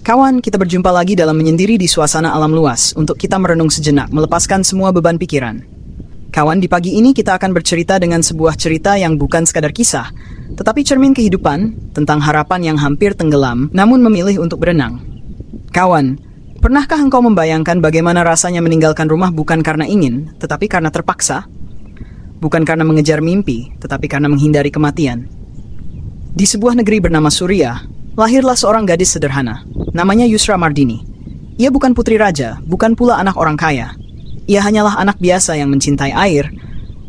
Kawan, kita berjumpa lagi dalam menyendiri di suasana alam luas untuk kita merenung sejenak, melepaskan semua beban pikiran. Kawan, di pagi ini kita akan bercerita dengan sebuah cerita yang bukan sekadar kisah, tetapi cermin kehidupan tentang harapan yang hampir tenggelam namun memilih untuk berenang. Kawan, pernahkah engkau membayangkan bagaimana rasanya meninggalkan rumah bukan karena ingin, tetapi karena terpaksa? Bukan karena mengejar mimpi, tetapi karena menghindari kematian. Di sebuah negeri bernama Suriah, lahirlah seorang gadis sederhana. Namanya Yusra Mardini. Ia bukan putri raja, bukan pula anak orang kaya. Ia hanyalah anak biasa yang mencintai air,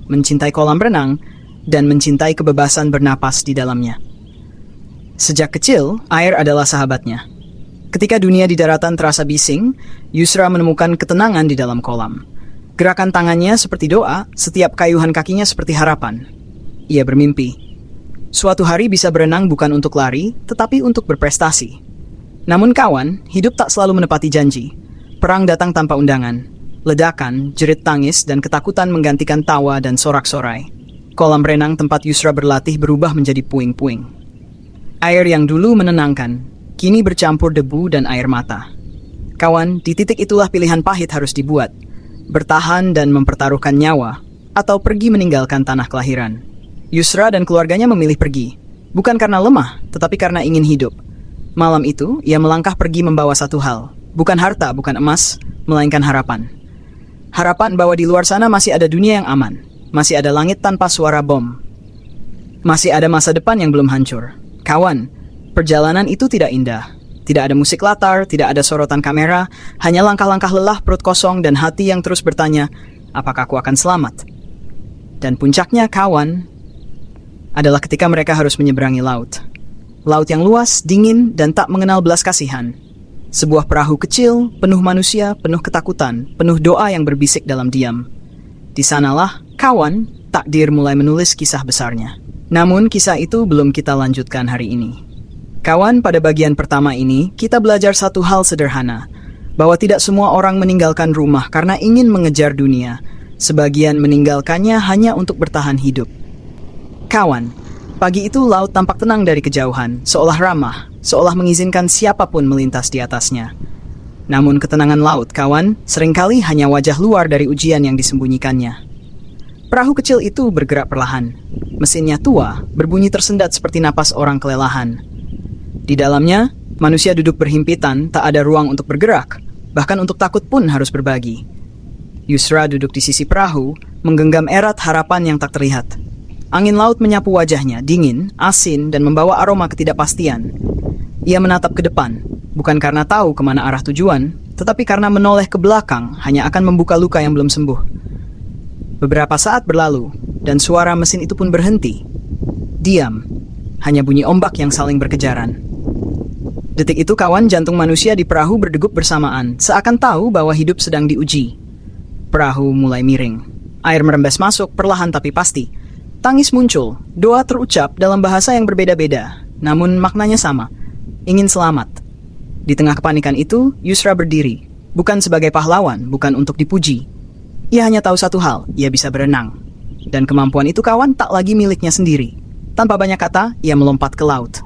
mencintai kolam renang, dan mencintai kebebasan bernapas di dalamnya. Sejak kecil, air adalah sahabatnya. Ketika dunia di daratan terasa bising, Yusra menemukan ketenangan di dalam kolam. Gerakan tangannya seperti doa, setiap kayuhan kakinya seperti harapan. Ia bermimpi. Suatu hari bisa berenang bukan untuk lari, tetapi untuk berprestasi. Namun kawan, hidup tak selalu menepati janji. Perang datang tanpa undangan. Ledakan, jerit tangis, dan ketakutan menggantikan tawa dan sorak-sorai. Kolam renang tempat Yusra berlatih berubah menjadi puing-puing. Air yang dulu menenangkan, kini bercampur debu dan air mata. Kawan, di titik itulah pilihan pahit harus dibuat. Bertahan dan mempertaruhkan nyawa, atau pergi meninggalkan tanah kelahiran. Yusra dan keluarganya memilih pergi. Bukan karena lemah, tetapi karena ingin hidup. Malam itu, ia melangkah pergi membawa satu hal. Bukan harta, bukan emas, melainkan harapan. Harapan bahwa di luar sana masih ada dunia yang aman. Masih ada langit tanpa suara bom. Masih ada masa depan yang belum hancur. Kawan, perjalanan itu tidak indah. Tidak ada musik latar, tidak ada sorotan kamera, hanya langkah-langkah lelah, perut kosong, dan hati yang terus bertanya, apakah aku akan selamat? Dan puncaknya, kawan, adalah ketika mereka harus menyeberangi laut. Laut yang luas, dingin, dan tak mengenal belas kasihan. Sebuah perahu kecil, penuh manusia, penuh ketakutan, penuh doa yang berbisik dalam diam. Di sanalah, kawan, takdir mulai menulis kisah besarnya. Namun, kisah itu belum kita lanjutkan hari ini. Kawan, pada bagian pertama ini, kita belajar satu hal sederhana, bahwa tidak semua orang meninggalkan rumah karena ingin mengejar dunia. Sebagian meninggalkannya hanya untuk bertahan hidup. Kawan, pagi itu laut tampak tenang dari kejauhan, seolah ramah, seolah mengizinkan siapapun melintas di atasnya. Namun ketenangan laut, kawan, seringkali hanya wajah luar dari ujian yang disembunyikannya. Perahu kecil itu bergerak perlahan. Mesinnya tua, berbunyi tersendat seperti napas orang kelelahan. Di dalamnya, manusia duduk berhimpitan, tak ada ruang untuk bergerak, bahkan untuk takut pun harus berbagi. Yusra duduk di sisi perahu, menggenggam erat harapan yang tak terlihat. Angin laut menyapu wajahnya, dingin, asin, dan membawa aroma ketidakpastian. Ia menatap ke depan, bukan karena tahu kemana arah tujuan, tetapi karena menoleh ke belakang hanya akan membuka luka yang belum sembuh. Beberapa saat berlalu, dan suara mesin itu pun berhenti. Diam, hanya bunyi ombak yang saling berkejaran. Detik itu kawan, jantung manusia di perahu berdegup bersamaan, seakan tahu bahwa hidup sedang diuji. Perahu mulai miring. Air merembes masuk, perlahan tapi pasti. Tangis muncul, doa terucap dalam bahasa yang berbeda-beda, namun maknanya sama, ingin selamat. Di tengah kepanikan itu, Yusra berdiri, bukan sebagai pahlawan, bukan untuk dipuji. Ia hanya tahu satu hal, ia bisa berenang. Dan kemampuan itu kawan tak lagi miliknya sendiri. Tanpa banyak kata, ia melompat ke laut.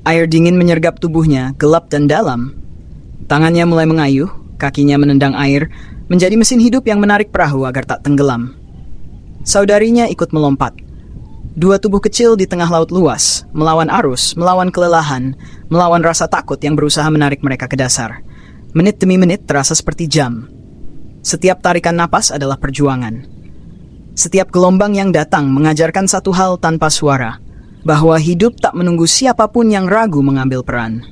Air dingin menyergap tubuhnya, gelap dan dalam. Tangannya mulai mengayuh, kakinya menendang air, menjadi mesin hidup yang menarik perahu agar tak tenggelam. Saudarinya ikut melompat. Dua tubuh kecil di tengah laut luas, melawan arus, melawan kelelahan, melawan rasa takut yang berusaha menarik mereka ke dasar. Menit demi menit terasa seperti jam. Setiap tarikan napas adalah perjuangan. Setiap gelombang yang datang mengajarkan satu hal tanpa suara, bahwa hidup tak menunggu siapapun yang ragu mengambil peran.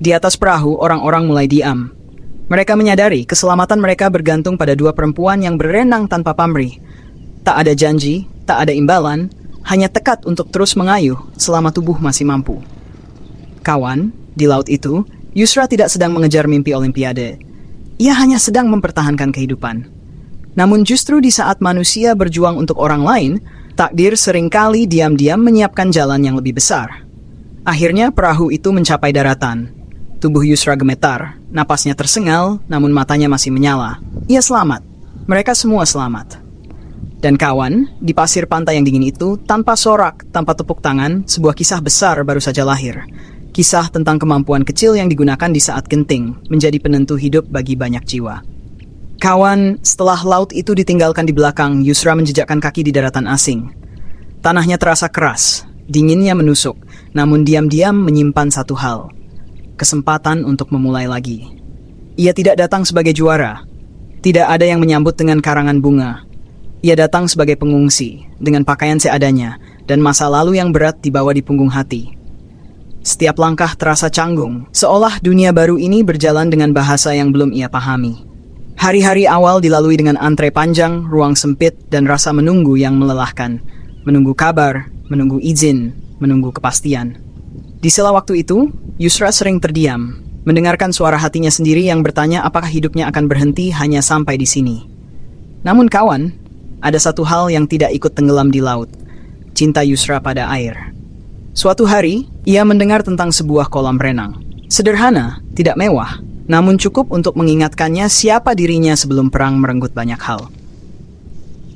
Di atas perahu, orang-orang mulai diam. Mereka menyadari keselamatan mereka bergantung pada dua perempuan yang berenang tanpa pamrih. Tak ada janji, tak ada imbalan, hanya tekad untuk terus mengayuh selama tubuh masih mampu. Kawan, di laut itu, Yusra tidak sedang mengejar mimpi olimpiade. Ia hanya sedang mempertahankan kehidupan. Namun justru di saat manusia berjuang untuk orang lain, takdir seringkali diam-diam menyiapkan jalan yang lebih besar. Akhirnya perahu itu mencapai daratan. Tubuh Yusra gemetar, napasnya tersengal, namun matanya masih menyala. Ia selamat. Mereka semua selamat. Dan kawan, di pasir pantai yang dingin itu, tanpa sorak, tanpa tepuk tangan, sebuah kisah besar baru saja lahir. Kisah tentang kemampuan kecil yang digunakan di saat genting menjadi penentu hidup bagi banyak jiwa. Kawan, setelah laut itu ditinggalkan di belakang, Yusra menjejakkan kaki di daratan asing. Tanahnya terasa keras, dinginnya menusuk, namun diam-diam menyimpan satu hal. Kesempatan untuk memulai lagi. Ia tidak datang sebagai juara. Tidak ada yang menyambut dengan karangan bunga. Ia datang sebagai pengungsi, dengan pakaian seadanya, dan masa lalu yang berat dibawa di punggung hati. Setiap langkah terasa canggung, seolah dunia baru ini berjalan dengan bahasa yang belum ia pahami. Hari-hari awal dilalui dengan antre panjang, ruang sempit, dan rasa menunggu yang melelahkan. Menunggu kabar, menunggu izin, menunggu kepastian. Di sela waktu itu, Yusra sering terdiam, mendengarkan suara hatinya sendiri yang bertanya apakah hidupnya akan berhenti hanya sampai di sini. Namun kawan, ada satu hal yang tidak ikut tenggelam di laut. Cinta Yusra pada air. Suatu hari, ia mendengar tentang sebuah kolam renang. Sederhana, tidak mewah, namun cukup untuk mengingatkannya siapa dirinya sebelum perang merenggut banyak hal.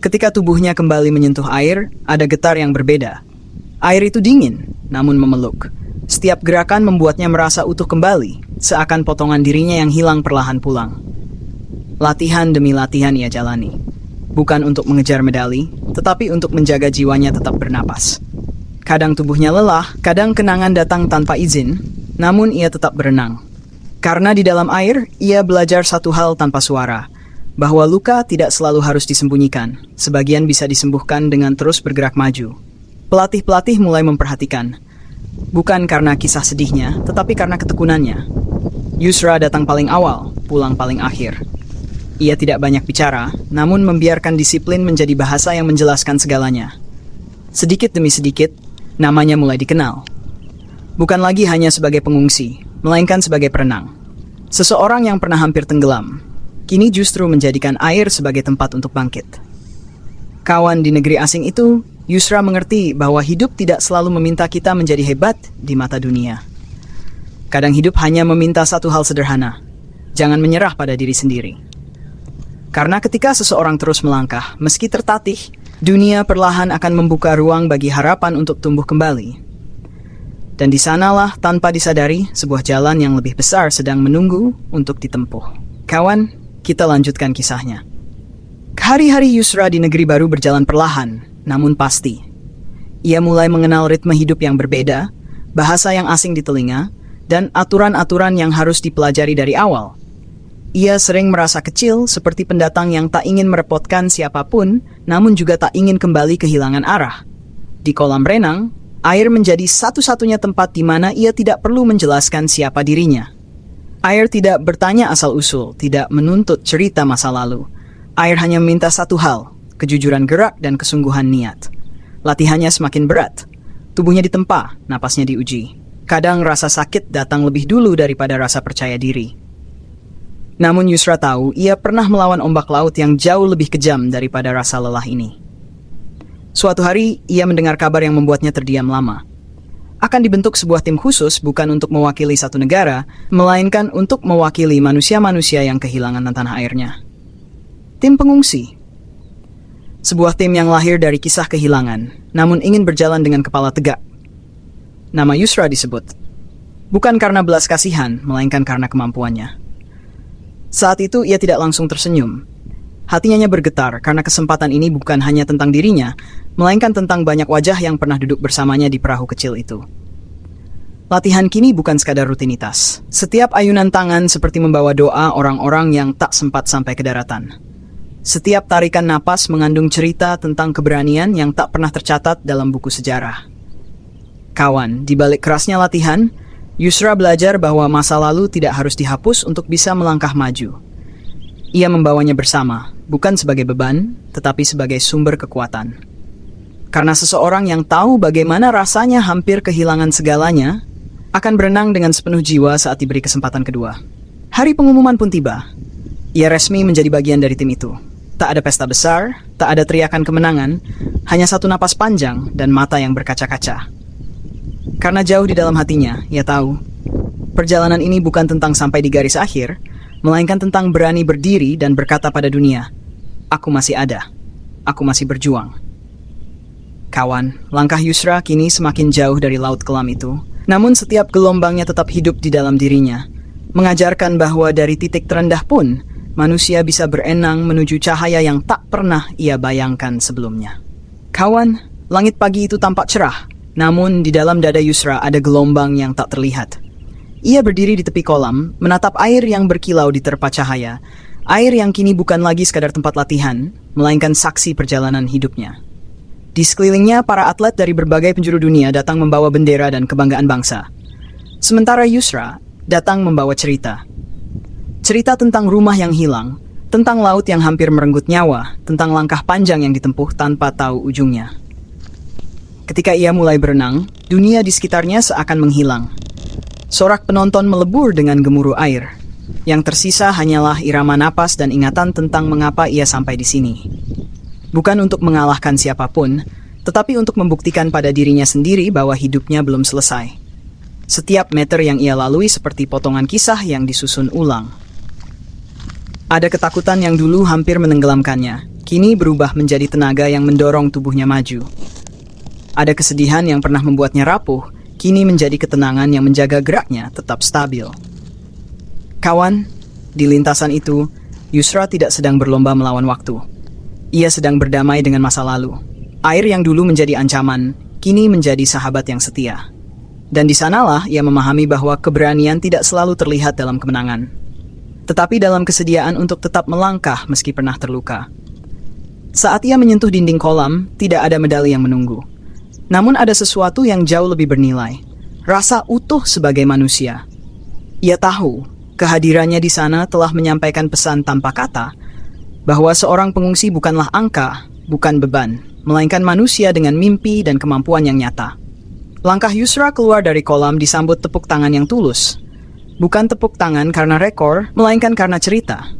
Ketika tubuhnya kembali menyentuh air, ada getar yang berbeda. Air itu dingin, namun memeluk. Setiap gerakan membuatnya merasa utuh kembali, seakan potongan dirinya yang hilang perlahan pulang. Latihan demi latihan ia jalani. Bukan untuk mengejar medali, tetapi untuk menjaga jiwanya tetap bernapas. Kadang tubuhnya lelah, kadang kenangan datang tanpa izin, namun ia tetap berenang. Karena di dalam air, ia belajar satu hal tanpa suara, bahwa luka tidak selalu harus disembunyikan, sebagian bisa disembuhkan dengan terus bergerak maju. Pelatih-pelatih mulai memperhatikan, bukan karena kisah sedihnya, tetapi karena ketekunannya. Yusra datang paling awal, pulang paling akhir. Ia tidak banyak bicara, namun membiarkan disiplin menjadi bahasa yang menjelaskan segalanya. Sedikit demi sedikit, namanya mulai dikenal. Bukan lagi hanya sebagai pengungsi, melainkan sebagai perenang. Seseorang yang pernah hampir tenggelam, kini justru menjadikan air sebagai tempat untuk bangkit. Kawan, di negeri asing itu, Yusra mengerti bahwa hidup tidak selalu meminta kita menjadi hebat di mata dunia. Kadang hidup hanya meminta satu hal sederhana, jangan menyerah pada diri sendiri. Karena ketika seseorang terus melangkah, meski tertatih, dunia perlahan akan membuka ruang bagi harapan untuk tumbuh kembali. Dan di sanalah, tanpa disadari, sebuah jalan yang lebih besar sedang menunggu untuk ditempuh. Kawan, kita lanjutkan kisahnya. Hari-hari Yusra di negeri baru berjalan perlahan, namun pasti. Ia mulai mengenal ritme hidup yang berbeda, bahasa yang asing di telinga, dan aturan-aturan yang harus dipelajari dari awal. Ia sering merasa kecil seperti pendatang yang tak ingin merepotkan siapapun, namun juga tak ingin kembali kehilangan arah. Di kolam renang, air menjadi satu-satunya tempat di mana ia tidak perlu menjelaskan siapa dirinya. Air tidak bertanya asal-usul, tidak menuntut cerita masa lalu. Air hanya meminta satu hal, kejujuran gerak dan kesungguhan niat. Latihannya semakin berat. Tubuhnya ditempa, napasnya diuji. Kadang rasa sakit datang lebih dulu daripada rasa percaya diri. Namun Yusra tahu ia pernah melawan ombak laut yang jauh lebih kejam daripada rasa lelah ini. Suatu hari, ia mendengar kabar yang membuatnya terdiam lama. Akan dibentuk sebuah tim khusus bukan untuk mewakili satu negara, melainkan untuk mewakili manusia-manusia yang kehilangan tanah airnya. Tim pengungsi. Sebuah tim yang lahir dari kisah kehilangan, namun ingin berjalan dengan kepala tegak. Nama Yusra disebut. Bukan karena belas kasihan, melainkan karena kemampuannya. Saat itu ia tidak langsung tersenyum. Hatinya bergetar karena kesempatan ini bukan hanya tentang dirinya, melainkan tentang banyak wajah yang pernah duduk bersamanya di perahu kecil itu. Latihan kini bukan sekadar rutinitas. Setiap ayunan tangan seperti membawa doa orang-orang yang tak sempat sampai ke daratan. Setiap tarikan napas mengandung cerita tentang keberanian yang tak pernah tercatat dalam buku sejarah. Kawan, di balik kerasnya latihan, Yusra belajar bahwa masa lalu tidak harus dihapus untuk bisa melangkah maju. Ia membawanya bersama, bukan sebagai beban, tetapi sebagai sumber kekuatan. Karena seseorang yang tahu bagaimana rasanya hampir kehilangan segalanya, akan berenang dengan sepenuh jiwa saat diberi kesempatan kedua. Hari pengumuman pun tiba. Ia resmi menjadi bagian dari tim itu. Tak ada pesta besar, tak ada teriakan kemenangan, hanya satu napas panjang dan mata yang berkaca-kaca. Karena jauh di dalam hatinya, ia tahu, perjalanan ini bukan tentang sampai di garis akhir, melainkan tentang berani berdiri dan berkata pada dunia, "Aku masih ada, aku masih berjuang." Kawan, langkah Yusra kini semakin jauh dari laut kelam itu, Namun setiap gelombangnya tetap hidup di dalam dirinya, mengajarkan bahwa dari titik terendah pun, manusia bisa berenang menuju cahaya yang tak pernah ia bayangkan sebelumnya. Kawan, langit pagi itu tampak cerah, namun di dalam dada Yusra ada gelombang yang tak terlihat. Ia berdiri di tepi kolam, menatap air yang berkilau di terpa cahaya, air yang kini bukan lagi sekadar tempat latihan, melainkan saksi perjalanan hidupnya. Di sekelilingnya, para atlet dari berbagai penjuru dunia datang membawa bendera dan kebanggaan bangsa. Sementara Yusra datang membawa cerita. Cerita tentang rumah yang hilang, tentang laut yang hampir merenggut nyawa, tentang langkah panjang yang ditempuh tanpa tahu ujungnya. Ketika ia mulai berenang, dunia di sekitarnya seakan menghilang. Sorak penonton melebur dengan gemuruh air. Yang tersisa hanyalah irama napas dan ingatan tentang mengapa ia sampai di sini. Bukan untuk mengalahkan siapapun, tetapi untuk membuktikan pada dirinya sendiri bahwa hidupnya belum selesai. Setiap meter yang ia lalui seperti potongan kisah yang disusun ulang. Ada ketakutan yang dulu hampir menenggelamkannya, kini berubah menjadi tenaga yang mendorong tubuhnya maju. Ada kesedihan yang pernah membuatnya rapuh, kini menjadi ketenangan yang menjaga geraknya tetap stabil. Kawan, di lintasan itu, Yusra tidak sedang berlomba melawan waktu. Ia sedang berdamai dengan masa lalu. Air yang dulu menjadi ancaman, kini menjadi sahabat yang setia. Dan di sanalah ia memahami bahwa keberanian tidak selalu terlihat dalam kemenangan, tetapi dalam kesediaan untuk tetap melangkah meski pernah terluka. Saat ia menyentuh dinding kolam, tidak ada medali yang menunggu. Namun ada sesuatu yang jauh lebih bernilai, rasa utuh sebagai manusia. Ia tahu, kehadirannya di sana telah menyampaikan pesan tanpa kata, bahwa seorang pengungsi bukanlah angka, bukan beban, melainkan manusia dengan mimpi dan kemampuan yang nyata. Langkah Yusra keluar dari kolam disambut tepuk tangan yang tulus. Bukan tepuk tangan karena rekor, melainkan karena cerita.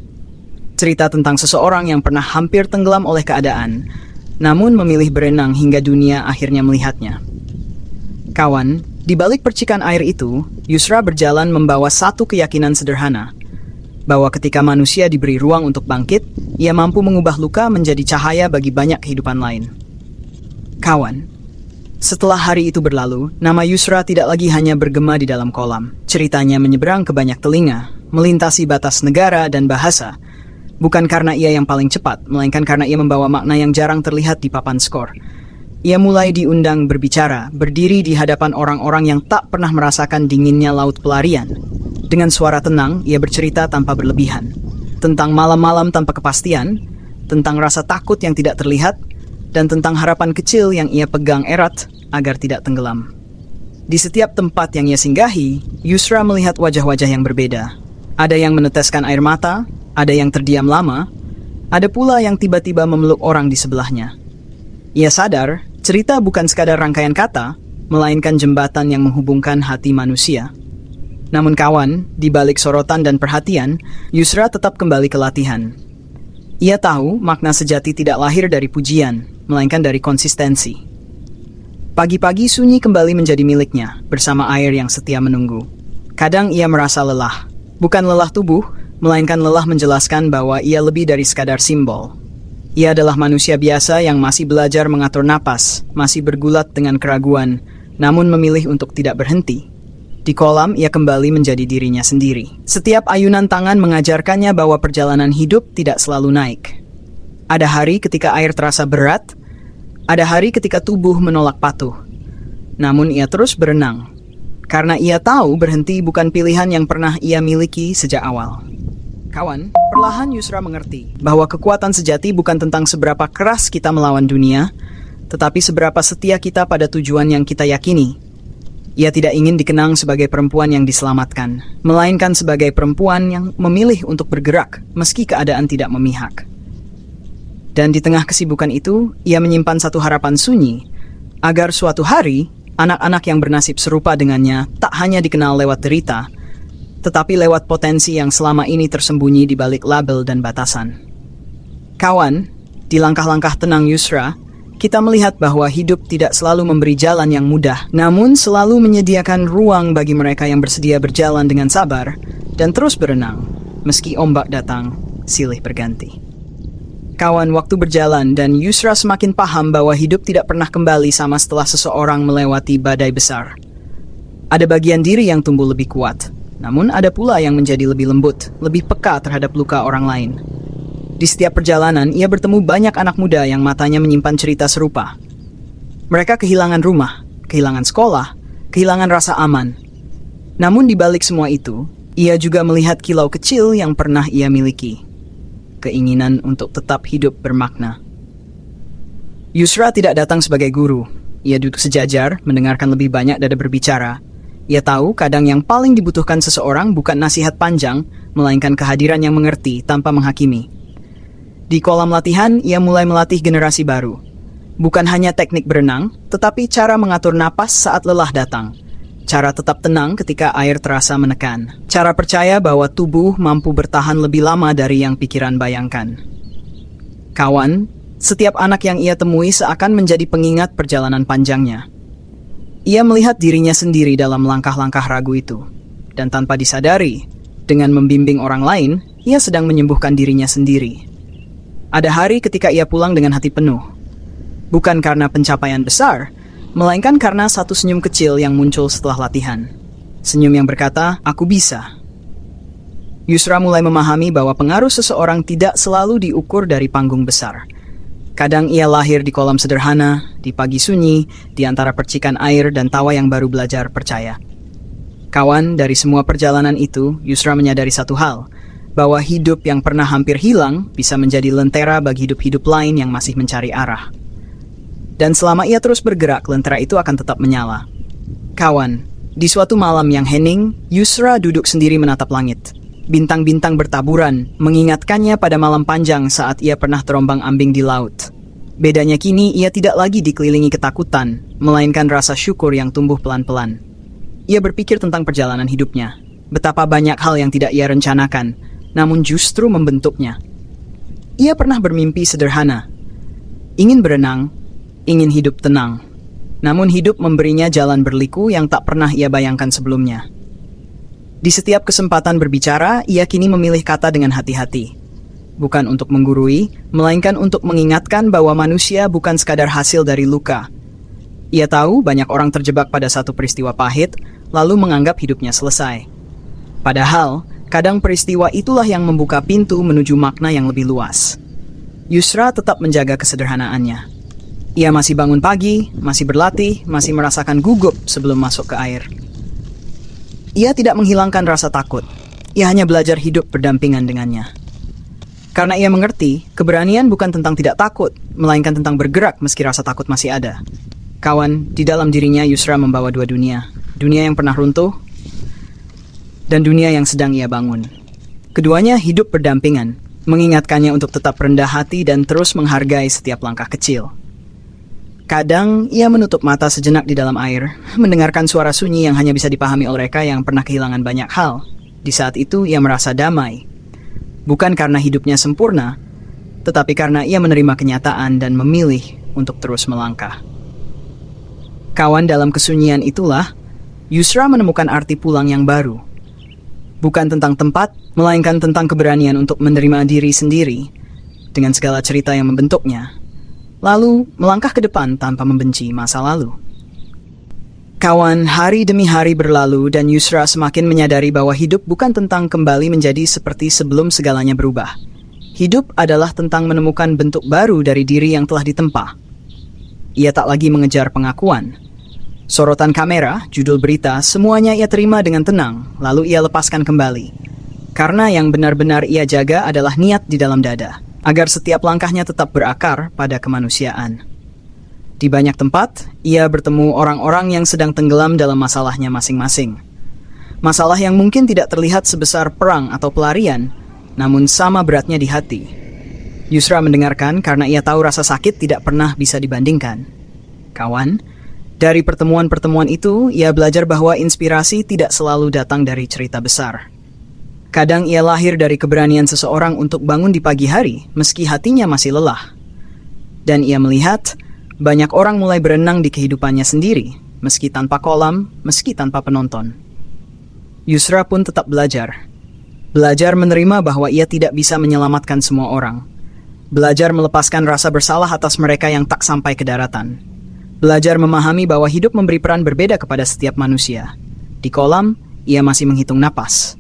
Cerita tentang seseorang yang pernah hampir tenggelam oleh keadaan, namun memilih berenang hingga dunia akhirnya melihatnya. Kawan, di balik percikan air itu, Yusra berjalan membawa satu keyakinan sederhana, bahwa ketika manusia diberi ruang untuk bangkit, ia mampu mengubah luka menjadi cahaya bagi banyak kehidupan lain. Kawan, setelah hari itu berlalu, nama Yusra tidak lagi hanya bergema di dalam kolam. Ceritanya menyeberang ke banyak telinga, melintasi batas negara dan bahasa, bukan karena ia yang paling cepat, melainkan karena ia membawa makna yang jarang terlihat di papan skor. Ia mulai diundang berbicara, berdiri di hadapan orang-orang yang tak pernah merasakan dinginnya laut pelarian. Dengan suara tenang, ia bercerita tanpa berlebihan. Tentang malam-malam tanpa kepastian, tentang rasa takut yang tidak terlihat, dan tentang harapan kecil yang ia pegang erat agar tidak tenggelam. Di setiap tempat yang ia singgahi, Yusra melihat wajah-wajah yang berbeda. Ada yang meneteskan air mata, ada yang terdiam lama, ada pula yang tiba-tiba memeluk orang di sebelahnya. Ia sadar, cerita bukan sekadar rangkaian kata, melainkan jembatan yang menghubungkan hati manusia. Namun kawan, di balik sorotan dan perhatian, Yusra tetap kembali ke latihan. Ia tahu makna sejati tidak lahir dari pujian, melainkan dari konsistensi. Pagi-pagi sunyi kembali menjadi miliknya, bersama air yang setia menunggu. Kadang ia merasa lelah. Bukan lelah tubuh, melainkan lelah menjelaskan bahwa ia lebih dari sekadar simbol. Ia adalah manusia biasa yang masih belajar mengatur napas, masih bergulat dengan keraguan, namun memilih untuk tidak berhenti. Di kolam, ia kembali menjadi dirinya sendiri. Setiap ayunan tangan mengajarkannya bahwa perjalanan hidup tidak selalu naik. Ada hari ketika air terasa berat, ada hari ketika tubuh menolak patuh. Namun ia terus berenang, karena ia tahu berhenti bukan pilihan yang pernah ia miliki sejak awal. Kawan, perlahan Yusra mengerti bahwa kekuatan sejati bukan tentang seberapa keras kita melawan dunia, tetapi seberapa setia kita pada tujuan yang kita yakini. Ia tidak ingin dikenang sebagai perempuan yang diselamatkan, melainkan sebagai perempuan yang memilih untuk bergerak meski keadaan tidak memihak. Dan di tengah kesibukan itu, ia menyimpan satu harapan sunyi, agar suatu hari, anak-anak yang bernasib serupa dengannya tak hanya dikenal lewat derita, tetapi lewat potensi yang selama ini tersembunyi di balik label dan batasan. Kawan, di langkah-langkah tenang Yusra, kita melihat bahwa hidup tidak selalu memberi jalan yang mudah, namun selalu menyediakan ruang bagi mereka yang bersedia berjalan dengan sabar dan terus berenang, meski ombak datang, silih berganti. Kawan, waktu berjalan dan Yusra semakin paham bahwa hidup tidak pernah kembali sama setelah seseorang melewati badai besar. Ada bagian diri yang tumbuh lebih kuat, namun ada pula yang menjadi lebih lembut, lebih peka terhadap luka orang lain. Di setiap perjalanan, ia bertemu banyak anak muda yang matanya menyimpan cerita serupa. Mereka kehilangan rumah, kehilangan sekolah, kehilangan rasa aman. Namun di balik semua itu, ia juga melihat kilau kecil yang pernah ia miliki. Keinginan untuk tetap hidup bermakna. Yusra tidak datang sebagai guru. Ia duduk sejajar, mendengarkan lebih banyak daripada berbicara. Ia tahu kadang yang paling dibutuhkan seseorang bukan nasihat panjang, melainkan kehadiran yang mengerti tanpa menghakimi. Di kolam latihan, ia mulai melatih generasi baru. Bukan hanya teknik berenang, tetapi cara mengatur napas saat lelah datang. Cara tetap tenang ketika air terasa menekan. Cara percaya bahwa tubuh mampu bertahan lebih lama dari yang pikiran bayangkan. Kawan, setiap anak yang ia temui seakan menjadi pengingat perjalanan panjangnya. Ia melihat dirinya sendiri dalam langkah-langkah ragu itu. Dan tanpa disadari, dengan membimbing orang lain, ia sedang menyembuhkan dirinya sendiri. Ada hari ketika ia pulang dengan hati penuh. Bukan karena pencapaian besar, melainkan karena satu senyum kecil yang muncul setelah latihan. Senyum yang berkata, "Aku bisa." Yusra mulai memahami bahwa pengaruh seseorang tidak selalu diukur dari panggung besar. Kadang ia lahir di kolam sederhana, di pagi sunyi, di antara percikan air dan tawa yang baru belajar percaya. Kawan, dari semua perjalanan itu, Yusra menyadari satu hal, bahwa hidup yang pernah hampir hilang bisa menjadi lentera bagi hidup-hidup lain yang masih mencari arah. Dan selama ia terus bergerak, lentera itu akan tetap menyala. Kawan, di suatu malam yang hening, Yusra duduk sendiri menatap langit. Bintang-bintang bertaburan, mengingatkannya pada malam panjang saat ia pernah terombang-ambing di laut. Bedanya kini ia tidak lagi dikelilingi ketakutan, melainkan rasa syukur yang tumbuh pelan-pelan. Ia berpikir tentang perjalanan hidupnya, betapa banyak hal yang tidak ia rencanakan, namun justru membentuknya. Ia pernah bermimpi sederhana, ingin berenang, ingin hidup tenang. Namun hidup memberinya jalan berliku yang tak pernah ia bayangkan sebelumnya. Di setiap kesempatan berbicara, ia kini memilih kata dengan hati-hati. Bukan untuk menggurui, melainkan untuk mengingatkan bahwa manusia bukan sekadar hasil dari luka. Ia tahu banyak orang terjebak pada satu peristiwa pahit, lalu menganggap hidupnya selesai. Padahal, kadang peristiwa itulah yang membuka pintu menuju makna yang lebih luas. Yusra tetap menjaga kesederhanaannya. Ia masih bangun pagi, masih berlatih, masih merasakan gugup sebelum masuk ke air. Ia tidak menghilangkan rasa takut. Ia hanya belajar hidup berdampingan dengannya. Karena ia mengerti, keberanian bukan tentang tidak takut, melainkan tentang bergerak meski rasa takut masih ada. Kawan, di dalam dirinya Yusra membawa dua dunia. Dunia yang pernah runtuh, dan dunia yang sedang ia bangun. Keduanya hidup berdampingan, mengingatkannya untuk tetap rendah hati dan terus menghargai setiap langkah kecil. Kadang, ia menutup mata sejenak di dalam air, mendengarkan suara sunyi yang hanya bisa dipahami oleh mereka yang pernah kehilangan banyak hal. Di saat itu, ia merasa damai. Bukan karena hidupnya sempurna, tetapi karena ia menerima kenyataan dan memilih untuk terus melangkah. Kawan, dalam kesunyian itulah, Yusra menemukan arti pulang yang baru. Bukan tentang tempat, melainkan tentang keberanian untuk menerima diri sendiri, dengan segala cerita yang membentuknya. Lalu, melangkah ke depan tanpa membenci masa lalu. Kawan, hari demi hari berlalu dan Yusra semakin menyadari bahwa hidup bukan tentang kembali menjadi seperti sebelum segalanya berubah. Hidup adalah tentang menemukan bentuk baru dari diri yang telah ditempa. Ia tak lagi mengejar pengakuan. Sorotan kamera, judul berita, semuanya ia terima dengan tenang, lalu ia lepaskan kembali. Karena yang benar-benar ia jaga adalah niat di dalam dada, agar setiap langkahnya tetap berakar pada kemanusiaan. Di banyak tempat, ia bertemu orang-orang yang sedang tenggelam dalam masalahnya masing-masing. Masalah yang mungkin tidak terlihat sebesar perang atau pelarian, namun sama beratnya di hati. Yusra mendengarkan karena ia tahu rasa sakit tidak pernah bisa dibandingkan. Kawan, dari pertemuan-pertemuan itu, ia belajar bahwa inspirasi tidak selalu datang dari cerita besar. Kadang ia lahir dari keberanian seseorang untuk bangun di pagi hari, meski hatinya masih lelah. Dan ia melihat, banyak orang mulai berenang di kehidupannya sendiri, meski tanpa kolam, meski tanpa penonton. Yusra pun tetap belajar. Belajar menerima bahwa ia tidak bisa menyelamatkan semua orang. Belajar melepaskan rasa bersalah atas mereka yang tak sampai ke daratan. Belajar memahami bahwa hidup memberi peran berbeda kepada setiap manusia. Di kolam, ia masih menghitung napas.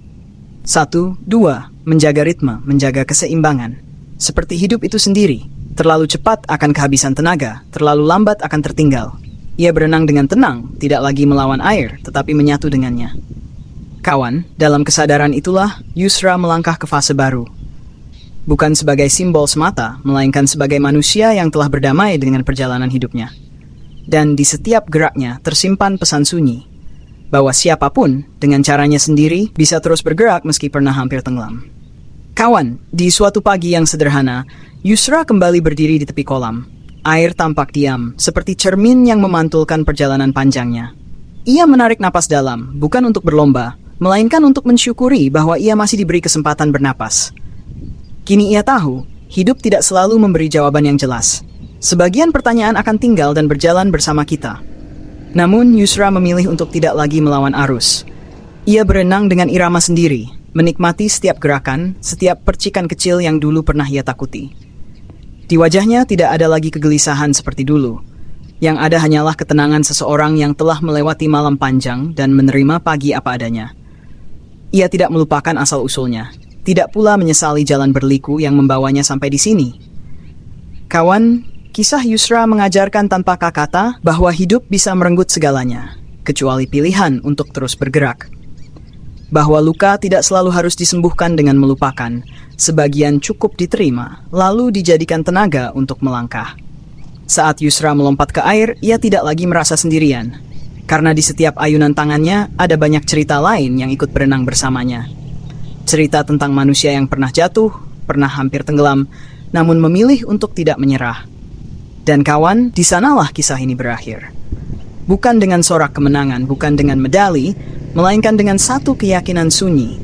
1, 2, menjaga ritme, menjaga keseimbangan. Seperti hidup itu sendiri, terlalu cepat akan kehabisan tenaga, terlalu lambat akan tertinggal. Ia berenang dengan tenang, tidak lagi melawan air, tetapi menyatu dengannya. Kawan, dalam kesadaran itulah Yusra melangkah ke fase baru. Bukan sebagai simbol semata, melainkan sebagai manusia yang telah berdamai dengan perjalanan hidupnya. Dan di setiap geraknya tersimpan pesan sunyi, bahwa siapapun dengan caranya sendiri bisa terus bergerak meski pernah hampir tenggelam. Kawan, di suatu pagi yang sederhana, Yusra kembali berdiri di tepi kolam. Air tampak diam, seperti cermin yang memantulkan perjalanan panjangnya. Ia menarik napas dalam, bukan untuk berlomba, melainkan untuk mensyukuri bahwa ia masih diberi kesempatan bernapas. Kini ia tahu, hidup tidak selalu memberi jawaban yang jelas. Sebagian pertanyaan akan tinggal dan berjalan bersama kita. Namun, Yusra memilih untuk tidak lagi melawan arus. Ia berenang dengan irama sendiri, menikmati setiap gerakan, setiap percikan kecil yang dulu pernah ia takuti. Di wajahnya tidak ada lagi kegelisahan seperti dulu. Yang ada hanyalah ketenangan seseorang yang telah melewati malam panjang dan menerima pagi apa adanya. Ia tidak melupakan asal-usulnya, tidak pula menyesali jalan berliku yang membawanya sampai di sini. Kawan, kisah Yusra mengajarkan tanpa kata bahwa hidup bisa merenggut segalanya, kecuali pilihan untuk terus bergerak. Bahwa luka tidak selalu harus disembuhkan dengan melupakan, sebagian cukup diterima, lalu dijadikan tenaga untuk melangkah. Saat Yusra melompat ke air, ia tidak lagi merasa sendirian, karena di setiap ayunan tangannya ada banyak cerita lain yang ikut berenang bersamanya. Cerita tentang manusia yang pernah jatuh, pernah hampir tenggelam, namun memilih untuk tidak menyerah. Dan kawan, di sanalah kisah ini berakhir. Bukan dengan sorak kemenangan, bukan dengan medali, melainkan dengan satu keyakinan sunyi,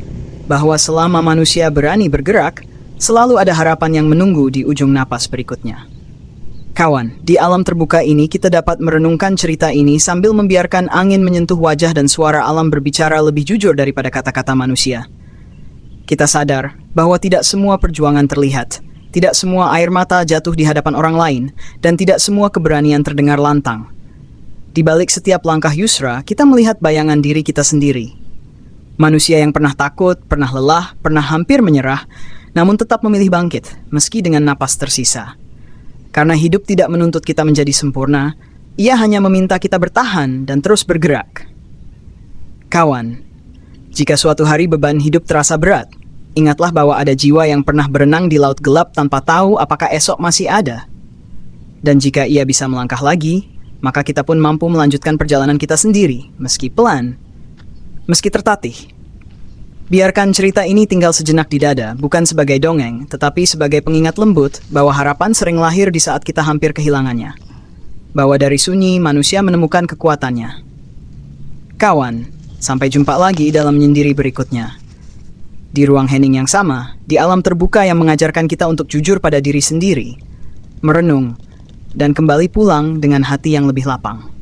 bahwa selama manusia berani bergerak, selalu ada harapan yang menunggu di ujung napas berikutnya. Kawan, di alam terbuka ini kita dapat merenungkan cerita ini sambil membiarkan angin menyentuh wajah dan suara alam berbicara lebih jujur daripada kata-kata manusia. Kita sadar bahwa tidak semua perjuangan terlihat, tidak semua air mata jatuh di hadapan orang lain, dan tidak semua keberanian terdengar lantang. Di balik setiap langkah Yusra, kita melihat bayangan diri kita sendiri. Manusia yang pernah takut, pernah lelah, pernah hampir menyerah, namun tetap memilih bangkit, meski dengan napas tersisa. Karena hidup tidak menuntut kita menjadi sempurna, ia hanya meminta kita bertahan dan terus bergerak. Kawan, jika suatu hari beban hidup terasa berat, ingatlah bahwa ada jiwa yang pernah berenang di laut gelap tanpa tahu apakah esok masih ada. Dan jika ia bisa melangkah lagi, maka kita pun mampu melanjutkan perjalanan kita sendiri, meski pelan, meski tertatih. Biarkan cerita ini tinggal sejenak di dada, bukan sebagai dongeng, tetapi sebagai pengingat lembut bahwa harapan sering lahir di saat kita hampir kehilangannya. Bahwa dari sunyi, manusia menemukan kekuatannya. Kawan, sampai jumpa lagi dalam menyendiri berikutnya. Di ruang hening yang sama, di alam terbuka yang mengajarkan kita untuk jujur pada diri sendiri, merenung, dan kembali pulang dengan hati yang lebih lapang.